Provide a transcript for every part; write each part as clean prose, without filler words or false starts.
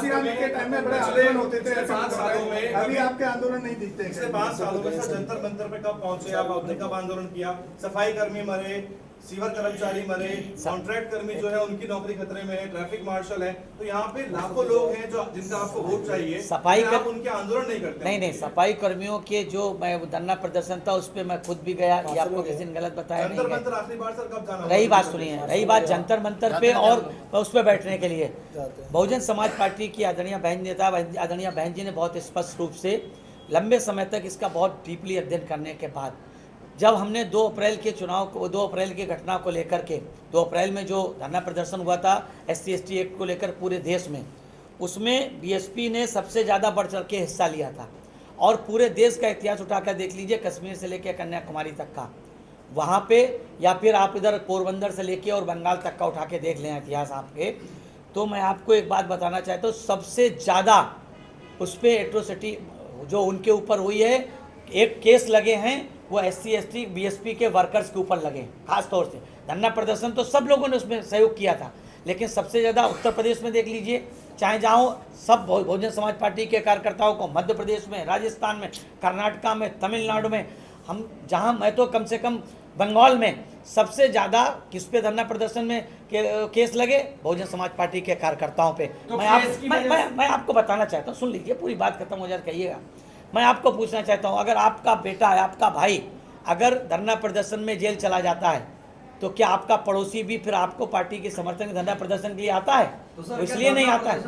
ASEAN के time में बड़े आंदोलन होते थे, 5 सालों में अभी आपके आंदोलन नहीं दिखते। पिछले 5 सालों में सर जंतर मंतर पे कब पहुंचे आप? आपने कब आंदोलन किया? सफाई कर्मी मरे, सीवर कर्मचारी मरे, कॉन्ट्रैक्ट कर्मी जो है उनकी नौकरी खतरे में है, ट्रैफिक मार्शल है, तो यहाँ पे लाखों लोग हैं जो जिनका आपको वोट चाहिए, सफाई आप उनके आंदोलन नहीं करते। नहीं, सफाई कर्मियों के जो मैं धरना प्रदर्शन था उस पर मैं खुद भी गया, ये आपको किसी ने गलत बताया नहीं जंतर गया। मंतर आखिरी बार सर कब जाना? रही बात सुनिए, रही बात जंतर मंतर पे और उस पर बैठने के लिए बहुजन समाज पार्टी की आदरणीय बहन नेता आदरणीय बहन जी ने बहुत स्पष्ट रूप से लंबे समय तक इसका बहुत डीपली अध्ययन करने के बाद जब हमने 2 अप्रैल के चुनाव को 2 अप्रैल की घटना को लेकर के 2 अप्रैल में जो धरना प्रदर्शन हुआ था SC/ST एक्ट को लेकर पूरे देश में, उसमें BSP ने सबसे ज़्यादा बढ़ चढ़ के हिस्सा लिया था। और पूरे देश का इतिहास उठाकर देख लीजिए, कश्मीर से लेकर कन्याकुमारी तक का वहाँ पे, या फिर आप इधर पोरबंदर से लेके और बंगाल तक का उठा के देख लें इतिहास आपके, तो मैं आपको एक बात बताना चाहता हूँ, सबसे ज़्यादा उस पर एट्रोसिटी जो उनके ऊपर हुई है, एक केस लगे हैं वो SC/ST BSP के वर्कर्स के ऊपर लगे। खास तौर से धरना प्रदर्शन तो सब लोगों ने उसमें सहयोग किया था, लेकिन सबसे ज़्यादा उत्तर प्रदेश में देख लीजिए, चाहे जहाँ सब बहुजन समाज पार्टी के कार्यकर्ताओं को मध्य प्रदेश में, राजस्थान में, कर्नाटका में, तमिलनाडु में, हम जहाँ मैं तो कम से कम बंगाल में सबसे ज़्यादा किस पे धरना प्रदर्शन में केस लगे, बहुजन समाज पार्टी के कार्यकर्ताओं पे। तो मैं आपको बताना चाहता हूँ, सुन लीजिए, पूरी बात खत्म हो जाए कहिएगा। मैं आपको पूछना चाहता हूँ, अगर आपका बेटा है, आपका भाई अगर धरना प्रदर्शन में जेल चला जाता है, तो क्या आपका पड़ोसी भी फिर आपको पार्टी के समर्थन के धरना प्रदर्शन के लिए आता है? तो इसलिए नहीं आता है।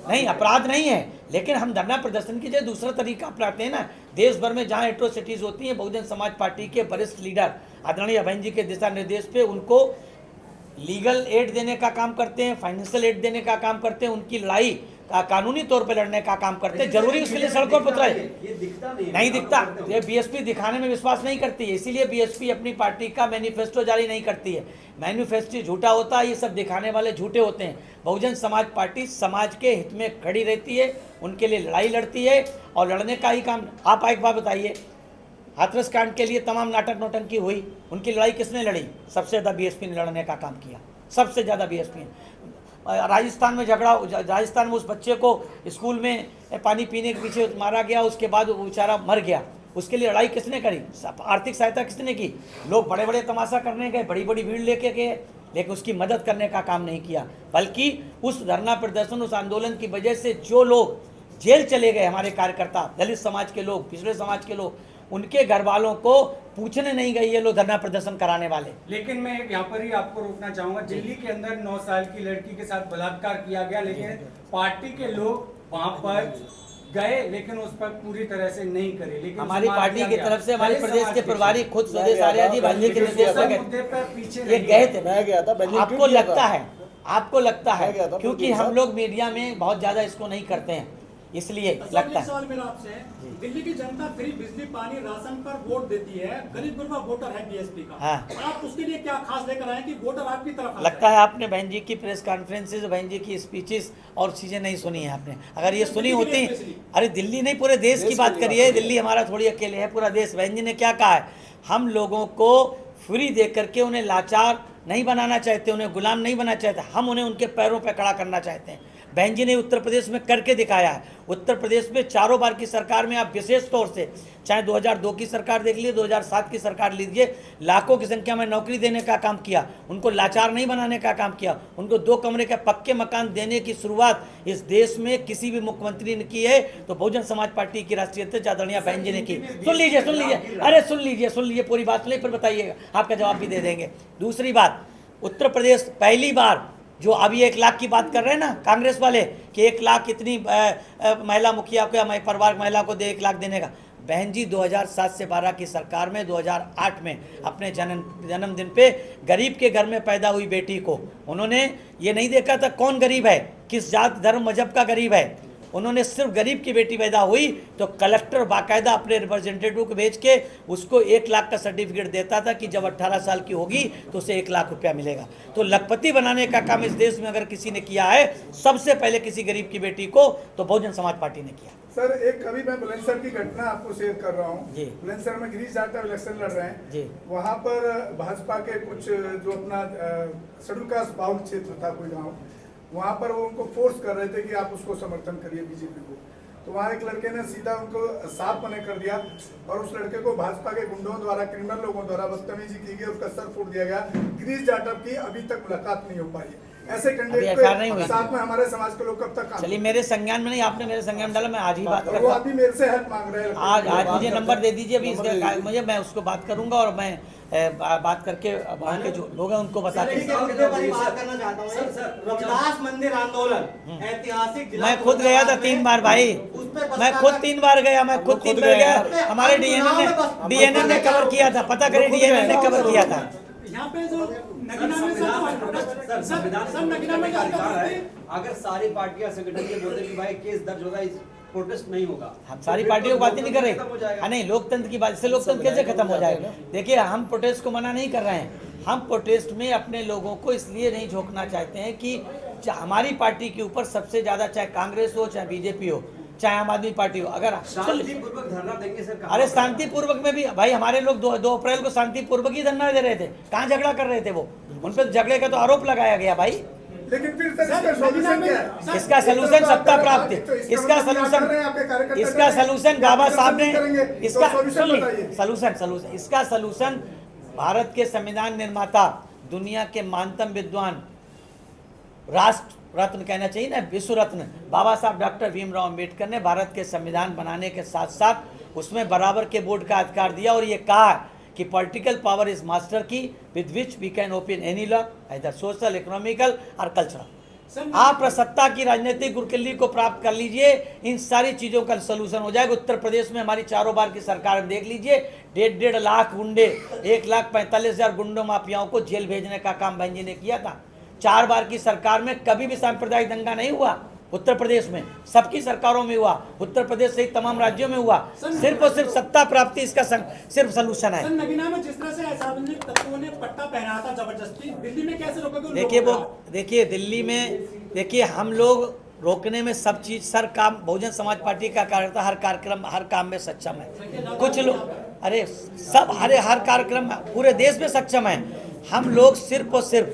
नहीं, अपराध नहीं है, लेकिन हम धरना प्रदर्शन की जो दूसरा तरीका अपनाते हैं ना, देश भर में जहाँ एट्रोसिटीज होती हैं, बहुजन समाज पार्टी के वरिष्ठ लीडर आदरणीय बहन जी के दिशा निर्देश पे उनको लीगल एड देने का काम करते हैं, फाइनेंशियल एड देने का काम करते हैं, उनकी लड़ाई कानूनी तौर पे लड़ने का काम करते हैं। जरूरी उसके लिए सड़कों पर उतरा नहीं दिखता, ये BSP दिखाने में विश्वास नहीं करती है, इसीलिए BSP अपनी पार्टी का मैनिफेस्टो जारी नहीं करती है। मैनिफेस्टो झूठा होता है, ये सब दिखाने वाले झूठे होते हैं। बहुजन समाज पार्टी समाज के हित में खड़ी रहती है, उनके लिए लड़ाई लड़ती है और लड़ने का ही काम। आप एक बात बताइए, हाथरस कांड के लिए तमाम नाटक नौटंकी हुई, उनकी लड़ाई किसने लड़ी? सबसे ज़्यादा BSP ने लड़ने का काम किया, सबसे ज़्यादा BSP ने। राजस्थान में झगड़ा, राजस्थान में उस बच्चे को स्कूल में पानी पीने के पीछे मारा गया, उसके बाद वो बेचारा मर गया, उसके लिए लड़ाई किसने करी? आर्थिक सहायता किसने की? लोग बड़े बड़े तमाशा करने गए, बड़ी बड़ी भीड़ लेके गए, लेकिन उसकी मदद करने का काम नहीं किया। बल्कि उस धरना प्रदर्शन, उस आंदोलन की वजह से जो लोग जेल चले गए, हमारे कार्यकर्ता, दलित समाज के लोग, पिछड़े समाज के लोग, उनके घर वालों को पूछने नहीं गए ये लोग धरना प्रदर्शन कराने वाले। लेकिन मैं यहाँ पर ही आपको रोकना चाहूंगा, दिल्ली के अंदर 9 साल की लड़की के साथ बलात्कार किया गया, लेकिन पार्टी के लोग वहां पर गए, लेकिन उस पर पूरी तरह से नहीं करे। लेकिन हमारी पार्टी की तरफ से हमारे प्रदेश के प्रभारी खुद स्वदेश आर्या जी बहन जी के निर्देश ये गए थे। मैं गया था। आपको लगता है क्योंकि हम लोग मीडिया में बहुत ज्यादा इसको नहीं करते हैं, इसलिए लगता है। सवाल मेरा आपसे, दिल्ली की जनता फ्री बिजली पानी राशन पर वोट देती है, गरीब गुरबा वोटर है BSP का। हाँ। आप उसके लिए क्या खास लेकर आए कि वोटर आपकी तरफ? लगता है आपने बहन जी की प्रेस कॉन्फ्रेंसेज, बहन जी की स्पीचेस और चीजें नहीं सुनी है आपने। अगर ये सुनी होती, अरे दिल्ली नहीं पूरे देश की बात करिए, दिल्ली हमारा थोड़ी अकेले है, पूरा देश। बहन जी ने क्या कहा है, हम लोगों को फ्री दे करके उन्हें लाचार नहीं बनाना चाहते, उन्हें गुलाम नहीं बनाना चाहते, हम उन्हें उनके पैरों पर खड़ा करना चाहते हैं। बहन जी ने उत्तर प्रदेश में करके दिखाया है। उत्तर प्रदेश में चारों बार की सरकार में आप विशेष तौर से चाहे 2002 की सरकार देख लीजिए, 2007 की सरकार लीजिए, लाखों की संख्या में नौकरी देने का काम किया, उनको लाचार नहीं बनाने का काम किया, उनको 2 कमरे के पक्के मकान देने की शुरुआत इस देश में किसी भी मुख्यमंत्री ने की है तो बहुजन समाज पार्टी की राष्ट्रीय अध्यक्ष आदरणीय बहन जी ने की। सुन लीजिए, अरे सुन लीजिए, पूरी बात सुनिए फिर बताइएगा, आपका जवाब भी दे देंगे। दूसरी बात, उत्तर प्रदेश पहली बार जो अभी 1 लाख की बात कर रहे हैं ना कांग्रेस वाले कि 1 लाख कितनी महिला मुखिया को या परिवार महिला को 1 लाख देने का, बहन जी 2007 से 12 की सरकार में 2008 में अपने जन्मदिन पे गरीब के घर में पैदा हुई बेटी को उन्होंने ये नहीं देखा था कौन गरीब है, किस जात धर्म मजहब का गरीब है, उन्होंने सिर्फ गरीब की बेटी पैदा हुई तो कलेक्टर बाकायदा अपने रिप्रेजेंटेटिव को भेज के उसको 1 लाख का सर्टिफिकेट देता था कि जब 18 साल की होगी तो उसे 1 लाख रुपया मिलेगा। तो लखपति बनाने का काम इस देश में अगर किसी ने किया है सबसे पहले किसी गरीब की बेटी को तो बहुजन समाज पार्टी ने किया। सर एक अभी मैं बुलंदशहर की घटना आपको शेयर कर रहा हूँ। बुलंदशहर में गिरीश जाटव इलेक्शन लड़ रहे हैं जी। वहाँ पर भाजपा के कुछ जो अपना शेड्यूल कास्ट बाहुल क्षेत्र था कोई गाँव, वहां पर वो उनको फोर्स कर रहे थे कि आप उसको समर्थन करिए बीजेपी को। तो वहाँ एक लड़के ने सीधा उनको साफ मना कर दिया और उस लड़के को भाजपा के गुंडों द्वारा, क्रिमिनल लोगों द्वारा बदतमीजी की गई, उसका सर फूट दिया गया। गिरीश जाटव की अभी तक मुलाकात नहीं हो पाई। ऐसे कैंडिडेट के साथ में हमारे समाज के लोग कब तक काम? चलिए मेरे संज्ञान में नहीं, आपने मेरे संज्ञान में डाला, मैं आज ही बात वो अभी मेरे से हेल्प मांग रहे हैं। आज मुझे नंबर दे दीजिए अभी इसका, मुझे, मैं उसको बात करूंगा और मैं बात करके वहाँ के जो लोग हैं उनको बता के रविदास मंदिर आंदोलन ऐतिहासिक, मैं खुद गया था 3 बार भाई, मैं खुद 3 बार गया, मैं खुद 3 बार गया। हमारे डीएनए ने कवर किया था, पता करें डीएनए ने कवर किया था। यहाँ पे जो नगीना में सर नगीना में क्या है, अगर सारी पार्टियां संगठन ये बोलते कि भाई केस दर्ज होगा, इस प्रोटेस्ट नहीं होगा, हम सारी पार्टियों की बात ही नहीं कर रहे। नहीं, लोकतंत्र की बात से लोकतंत्र कैसे खत्म हो जाएगा? देखिए हम प्रोटेस्ट को मना नहीं कर रहे हैं, हम प्रोटेस्ट में अपने लोगों को इसलिए नहीं झोंकना चाहते हैं कि हमारी पार्टी के ऊपर सबसे ज्यादा, चाहे कांग्रेस हो, चाहे बीजेपी हो, चाहे आम आदमी पार्टी हो, अगर शांतिपूर्वक धरना देंगे सर। अरे शांतिपूर्वक में भी भाई हमारे लोग 2 अप्रैल को शांतिपूर्वक ही धरना दे रहे थे। कहाँ झगड़ा कर रहे थे वो? उन पर झगड़े का तो आरोप लगाया गया भाई। लेकिन फिर इसका सॉल्यूशन क्या है? इसका सलूशन सत्ता प्राप्त है। इसका सलूशन बाबा साहब ने, इसका सलूशन, इसका सलूशन भारत के संविधान निर्माता, दुनिया के महानतम विद्वान, राष्ट्र रत्न कहना चाहिए ना, विश्व रत्न बाबा साहब डॉक्टर भीमराव अंबेडकर ने भारत के संविधान बनाने के साथ साथ उसमें बराबर के वोट का अधिकार दिया और ये कहा कि political power is master key with which we can open any law either social, economical और कल्चरल। आप सत्ता की राजनीतिक गुरकिल्ली को प्राप्त कर लीजिए, इन सारी चीजों का सलूशन हो जाएगा। उत्तर प्रदेश में हमारी 4 बार की सरकार में देख लीजिए, 1.5 लाख गुंडे, 1,45,000 गुंडों माफियाओं को जेल भेजने का काम बहन जी ने किया था। 4 बार की सरकार में कभी भी सांप्रदायिक दंगा नहीं हुआ उत्तर प्रदेश में, सबकी सरकारों में हुआ, उत्तर प्रदेश सहित तमाम राज्यों में हुआ। सिर्फ और सिर्फ सत्ता प्राप्ति इसका सिर्फ सलूशन है। नगीना में जिस तरह से असामाजिक तत्वों ने पट्टा पहना था जबरदस्ती, दिल्ली में कैसे रोकोगे? देखिए दिल्ली में, देखिए हम लोग रोकने में सब चीज, सर काम बहुजन समाज पार्टी का कार्यकर्ता हर कार्यक्रम, हर काम में सक्षम है। कुछ लोग, अरे सब, हर कार्यक्रम पूरे देश में सक्षम है। हम लोग सिर्फ और सिर्फ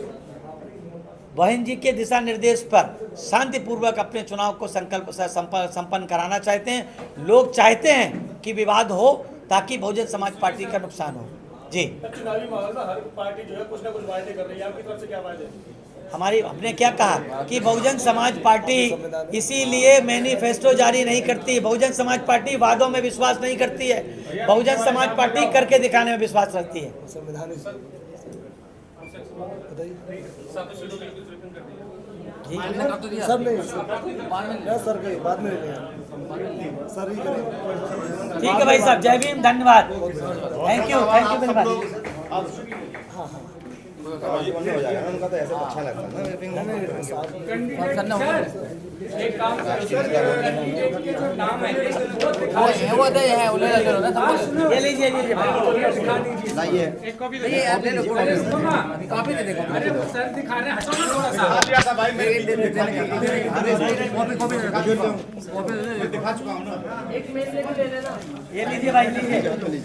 बहन जी के दिशा निर्देश पर शांतिपूर्वक अपने चुनाव को संकल्प से संपन्न कराना चाहते हैं। लोग चाहते हैं कि विवाद हो ताकि बहुजन समाज पार्टी का नुकसान हो। जी, चुनावी माहौल में हर पार्टी जो है कुछ ना कुछ वायदे कर रही है, आपकी तरफ से क्या वायदे? हमारी, हमने क्या कहा कि बहुजन समाज पार्टी इसीलिए मैनिफेस्टो जारी नहीं करती। बहुजन समाज पार्टी वादों में विश्वास नहीं करती है, बहुजन समाज पार्टी करके दिखाने में विश्वास रखती है। सब नहीं सर, कहीं बाद में सर ही करें। ठीक है भाई साहब, जय भीम, धन्यवाद, थैंक यू वेरी मच। उनका तो ऐसा अच्छा लगता है एक काम के जो नाम है ये लीजिए एक कॉपी ले आप ले लो, कॉपी दे देगा। अरे वो सर दिखा रहे हैं, हटो ना थोड़ा सा भाई, मैं दिखा चुका हूँ ना। ये लीजिए भाई, लीजिए,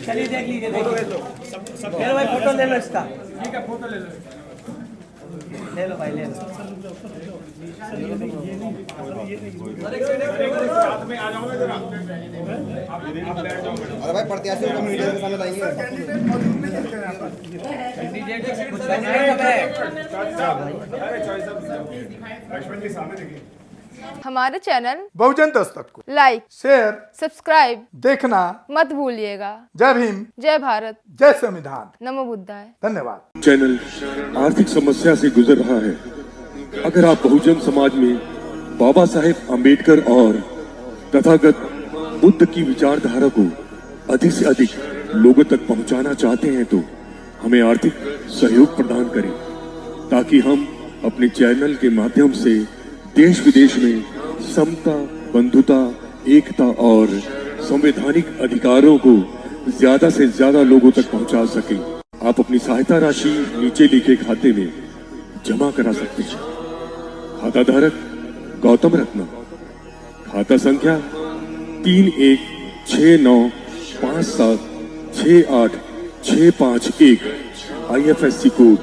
चलिए देख लीजिए, देखिए भाई, फोटो ले लो इसका। ठीक है, फोटो ले लो, ले लो भाई, ले लो। अरे भाई प्रत्याशी को मीडिया के सामने लाएंगे। कैंडिडेट मौजूद नहीं है यहाँ पर। लक्ष्मण जी सामने देखिए। हमारे चैनल बहुजन दस्तक को लाइक, शेयर, सब्सक्राइब देखना मत भूलिएगा। जय भीम, जय भारत, जय संविधान, नमो बुद्धाय। धन्यवाद। चैनल आर्थिक समस्या से गुजर रहा है। अगर आप बहुजन समाज में बाबा साहेब आम्बेडकर और तथागत बुद्ध की विचारधारा को अधिक से अधिक लोगों तक पहुंचाना चाहते हैं तो हमें आर्थिक सहयोग प्रदान करें, ताकि हम अपने चैनल के माध्यम से देश विदेश में समता, बंधुता, एकता और संवैधानिक अधिकारों को ज्यादा से ज्यादा लोगों तक पहुंचा सकें। आप अपनी सहायता राशि नीचे लिखे खाते में जमा करा सकते हैं। खाता धारक गौतम रत्न, खाता संख्या 316957686551, IFSC कोड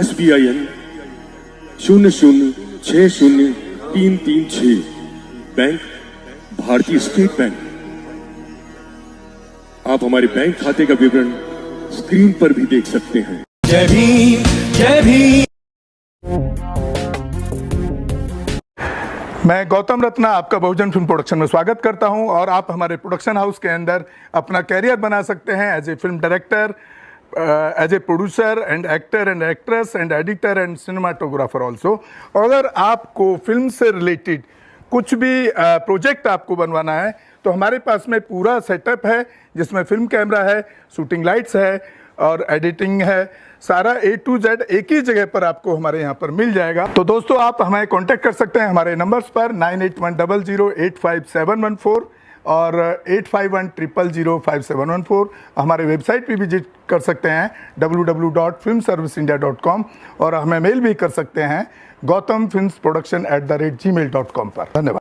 SBIN 00 60-336। बैंक भारतीय स्टेट बैंक। आप हमारे बैंक खाते का विवरण स्क्रीन पर भी देख सकते हैं। जय भीम, जय भीम। मैं गौतम रत्ना आपका बहुजन फिल्म प्रोडक्शन में स्वागत करता हूं और आप हमारे प्रोडक्शन हाउस के अंदर अपना कैरियर बना सकते हैं as a film director, as a producer and actor and actress and editor and cinematographer also. अगर आपको फिल्म से रिलेटेड कुछ भी प्रोजेक्ट आपको बनवाना है तो हमारे पास में पूरा सेटअप है जिसमें फिल्म कैमरा है, शूटिंग लाइट्स है और एडिटिंग है। सारा A to Z एक ही जगह पर आपको हमारे यहाँ पर मिल जाएगा। तो दोस्तों आप हमें कांटेक्ट कर सकते हैं हमारे नंबर्स पर 9810085714 और 8510005714। हमारे वेबसाइट पे विजिट कर सकते हैं www.filmserviceindia.com और हमें मेल भी कर सकते हैं gautamfilmsproduction@gmail.com पर। धन्यवाद।